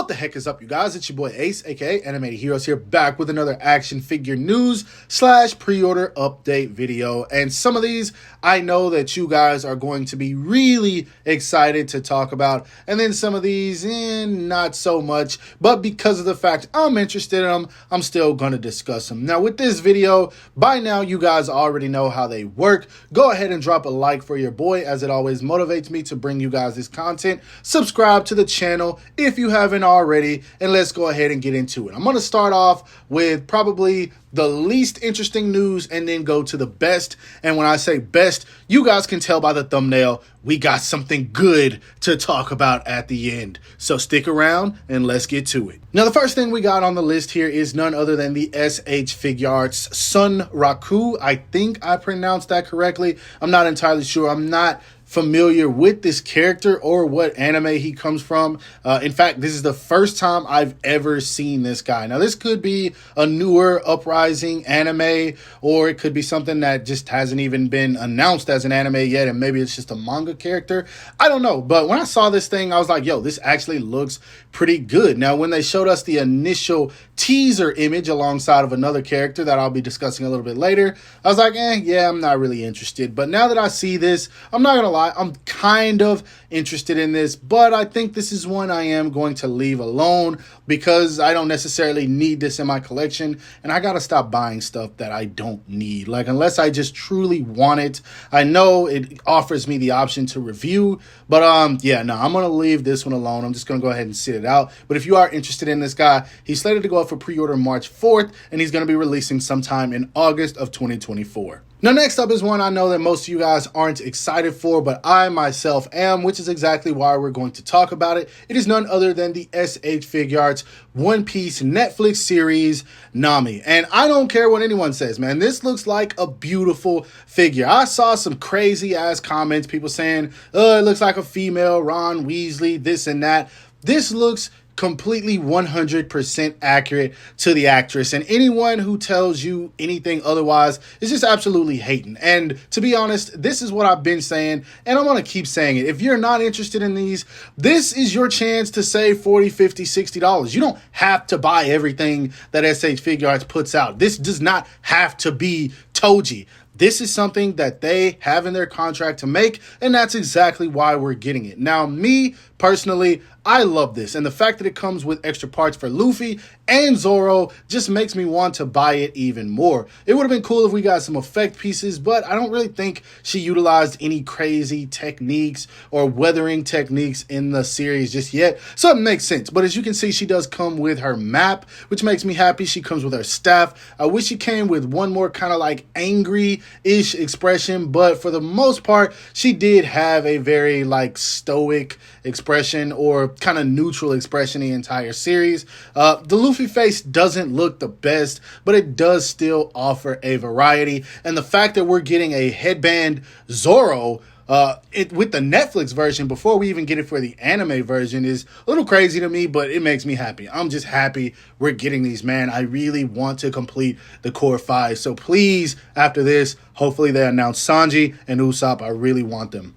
the heck is up, you guys? It's your boy Ace, aka Animated Heroes, here back with another action figure news / pre-order update video. And some of these I know that you guys are going to be really excited to talk about, and then some of these not so much, but because of the fact I'm interested in them, I'm still going to discuss them. Now with this video, by now you guys already know how they work. Go ahead and drop a like for your boy, as it always motivates me to bring you guys this content. Subscribe to the channel if you haven't already, and let's go ahead and get into it. I'm going to start off with probably the least interesting news and then go to the best. And when I say best, you guys can tell by the thumbnail, we got something good to talk about at the end. So stick around and let's get to it. Now, the first thing we got on the list here is none other than the SH Figuarts Sunraku. I think I pronounced that correctly. I'm not entirely sure. I'm not familiar with this character or what anime he comes from. In fact, this is the first time I've ever seen this guy. Now, this could be a newer uprising anime, or it could be something that just hasn't even been announced as an anime yet, and maybe it's just a manga character. I don't know, but when I saw this thing, I was like, yo, this actually looks pretty good. Now, when they showed us the initial teaser image alongside of another character that I'll be discussing a little bit later, I was like, yeah, I'm not really interested. But now that I see this, I'm not gonna lie, I'm kind of interested in this, but I think this is one I am going to leave alone because I don't necessarily need this in my collection, and I gotta stop buying stuff that I don't need. Like, unless I just truly want it. I know it offers me the option to review, but yeah, no, I'm gonna leave this one alone. I'm just gonna go ahead and sit it out. But if you are interested in this guy, he's slated to go up for pre-order March 4th, and he's gonna be releasing sometime in August of 2024. Now, next up is one I know that most of you guys aren't excited for, but I myself am, which is exactly why we're going to talk about it. It is none other than the SH Figuarts One Piece Netflix series, Nami. And I don't care what anyone says, man. This looks like a beautiful figure. I saw some crazy ass comments, people saying, it looks like a female Ron Weasley, this and that. This looks completely 100% accurate to the actress, and anyone who tells you anything otherwise is just absolutely hating. And to be honest, this is what I've been saying, and I'm gonna keep saying it. If you're not interested in these, this is your chance to save $40, $50, $60. You don't have to buy everything that SH Figuarts puts out. This does not have to be Toji. This is something that they have in their contract to make, and that's exactly why we're getting it. Now, me personally, I love this, and the fact that it comes with extra parts for Luffy and Zoro just makes me want to buy it even more. It would have been cool if we got some effect pieces, but I don't really think she utilized any crazy techniques or weathering techniques in the series just yet, so it makes sense. But as you can see, she does come with her map, which makes me happy. She comes with her staff. I wish she came with one more kind of like angry-ish expression, but for the most part, she did have a very like stoic expression or kind of neutral expression the entire series. The Luffy face doesn't look the best, but it does still offer a variety. And the fact that we're getting a headband Zoro with the Netflix version before we even get it for the anime version is a little crazy to me, but it makes me happy. I'm just happy we're getting these, man. I really want to complete the core 5. So please, after this, hopefully they announce Sanji and Usopp. I really want them.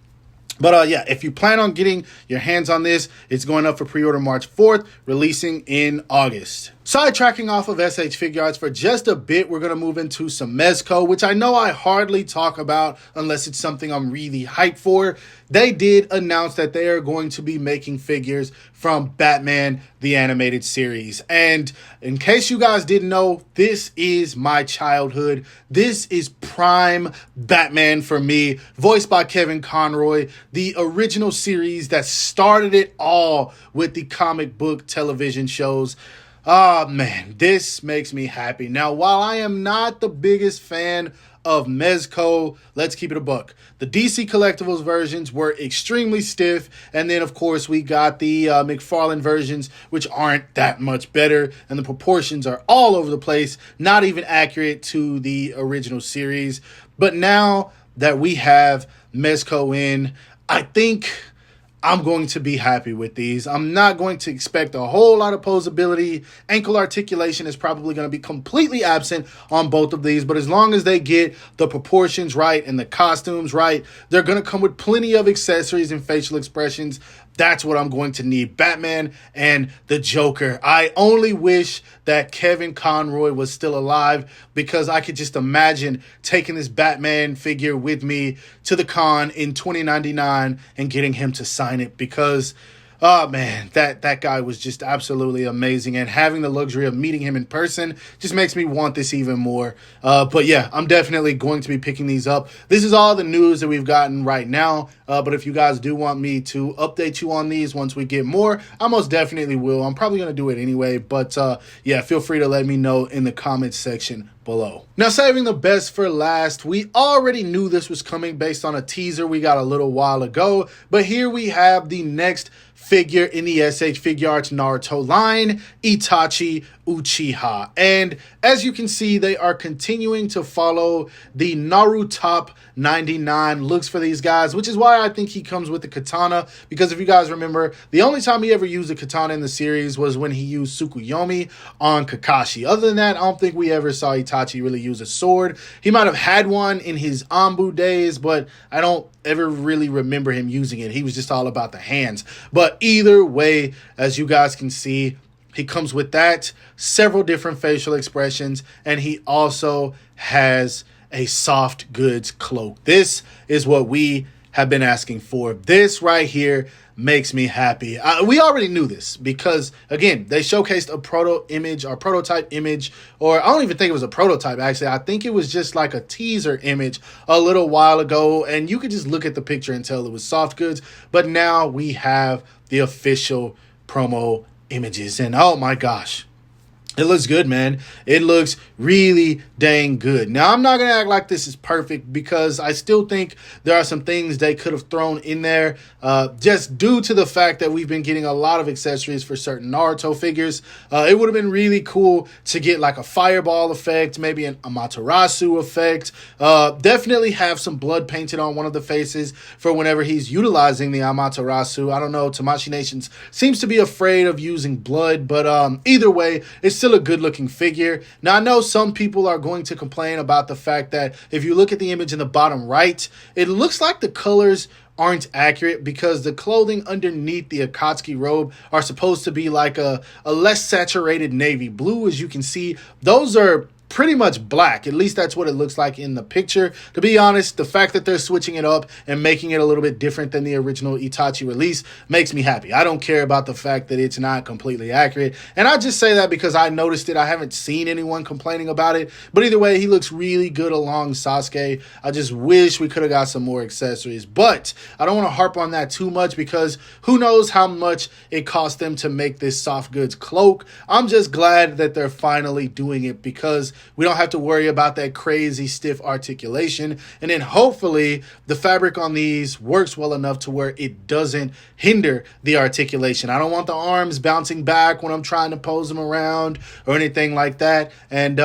But yeah, if you plan on getting your hands on this, it's going up for pre-order March 4th, releasing in August. Sidetracking off of SH Figuarts for just a bit, we're going to move into some Mezco, which I know I hardly talk about unless it's something I'm really hyped for. They did announce that they are going to be making figures from Batman, the animated series. And in case you guys didn't know, this is my childhood. This is prime Batman for me, voiced by Kevin Conroy, the original series that started it all with the comic book television shows. Oh man, this makes me happy. Now, while I am not the biggest fan of Mezco, let's keep it a buck. The DC Collectibles versions were extremely stiff, and then of course we got the McFarlane versions, which aren't that much better, and the proportions are all over the place, not even accurate to the original series. But now that we have Mezco in, I think I'm going to be happy with these. I'm not going to expect a whole lot of posability. Ankle articulation is probably going to be completely absent on both of these, but as long as they get the proportions right and the costumes right, they're going to come with plenty of accessories and facial expressions That's what I'm going to need. Batman and the Joker. I only wish that Kevin Conroy was still alive, because I could just imagine taking this Batman figure with me to the con in 2099 and getting him to sign it, because oh man, that guy was just absolutely amazing, and having the luxury of meeting him in person just makes me want this even more. But yeah, I'm definitely going to be picking these up. This is all the news that we've gotten right now. But if you guys do want me to update you on these once we get more, I most definitely will. I'm probably going to do it anyway. But yeah, feel free to let me know in the comments section below. Now, saving the best for last, we already knew this was coming based on a teaser we got a little while ago, but here we have the next figure in the SH Figuarts Naruto line, Itachi Uchiha. And as you can see, they are continuing to follow the Naruto 99 looks for these guys, which is why I think he comes with the katana, because if you guys remember, the only time he ever used a katana in the series was when he used Tsukuyomi on Kakashi. Other than that, I don't think we ever saw Itachi really use a sword. He might have had one in his Anbu days, but I don't ever really remember him using it. He was just all about the hands. But either way, as you guys can see, he comes with that, several different facial expressions, and he also has a soft goods cloak. This is what we have been asking for. This right here makes me happy. We already knew this because, again, they showcased a prototype image, or I don't even think it was a prototype, actually. I think it was just like a teaser image a little while ago, and you could just look at the picture and tell it was soft goods. But now we have the official promo images, and oh my gosh, it looks good, man. It looks really dang good. Now, I'm not going to act like this is perfect, because I still think there are some things they could have thrown in there, just due to the fact that we've been getting a lot of accessories for certain Naruto figures. It would have been really cool to get like a fireball effect, maybe an Amaterasu effect. Definitely have some blood painted on one of the faces for whenever he's utilizing the Amaterasu. I don't know, Tamashii Nations seems to be afraid of using blood, but either way, it's still a good looking figure. Now, I know some people are going to complain about the fact that if you look at the image in the bottom right, it looks like the colors aren't accurate, because the clothing underneath the Akatsuki robe are supposed to be like a less saturated navy blue. As you can see, those are pretty much black. At least that's what it looks like in the picture. To be honest, the fact that they're switching it up and making it a little bit different than the original Itachi release makes me happy. I don't care about the fact that it's not completely accurate. And I just say that because I noticed it. I haven't seen anyone complaining about it. But either way, he looks really good along Sasuke. I just wish we could have got some more accessories. But I don't want to harp on that too much, because who knows how much it cost them to make this soft goods cloak. I'm just glad that they're finally doing it, because we don't have to worry about that crazy stiff articulation. And then hopefully the fabric on these works well enough to where it doesn't hinder the articulation. I don't want the arms bouncing back when I'm trying to pose them around or anything like that. And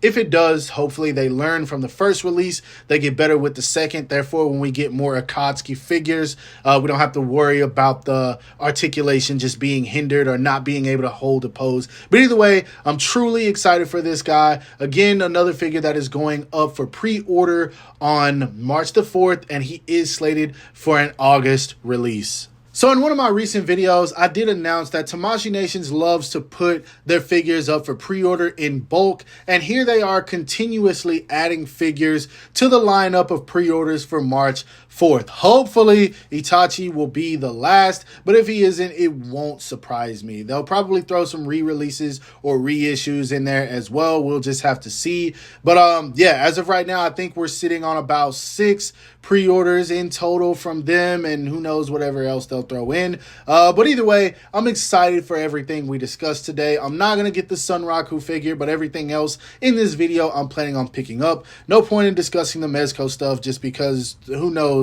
if it does, hopefully they learn from the first release. They get better with the second. Therefore, when we get more Akatsuki figures, we don't have to worry about the articulation just being hindered or not being able to hold a pose. But either way, I'm truly excited for this guy. Again, another figure that is going up for pre-order on March the 4th, and he is slated for an August release. So in one of my recent videos, I did announce that Tamashii Nations loves to put their figures up for pre-order in bulk, and here they are continuously adding figures to the lineup of pre-orders for March 4th. Hopefully, Itachi will be the last, but if he isn't, it won't surprise me. They'll probably throw some re-releases or reissues in there as well. We'll just have to see. But yeah, as of right now, I think we're sitting on about 6 pre-orders in total from them, and who knows whatever else they'll throw in. But either way, I'm excited for everything we discussed today. I'm not going to get the Sunraku figure, but everything else in this video I'm planning on picking up. No point in discussing the Mezco stuff, just because who knows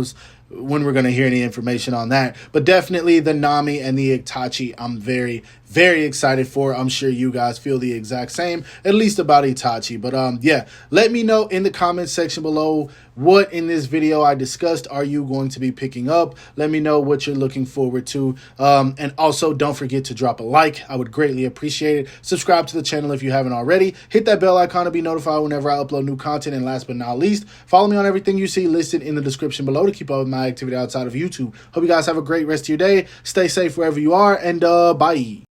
when we're going to hear any information on that. But definitely the Nami and the Itachi I'm very, very excited for. I'm sure you guys feel the exact same, at least about Itachi. But yeah, let me know in the comments section below what in this video I discussed are you going to be picking up? Let me know what you're looking forward to. And also, don't forget to drop a like. I would greatly appreciate it. Subscribe to the channel if you haven't already. Hit that bell icon to be notified whenever I upload new content. And last but not least, follow me on everything you see listed in the description below to keep up with my activity outside of YouTube. Hope you guys have a great rest of your day. Stay safe wherever you are, and bye.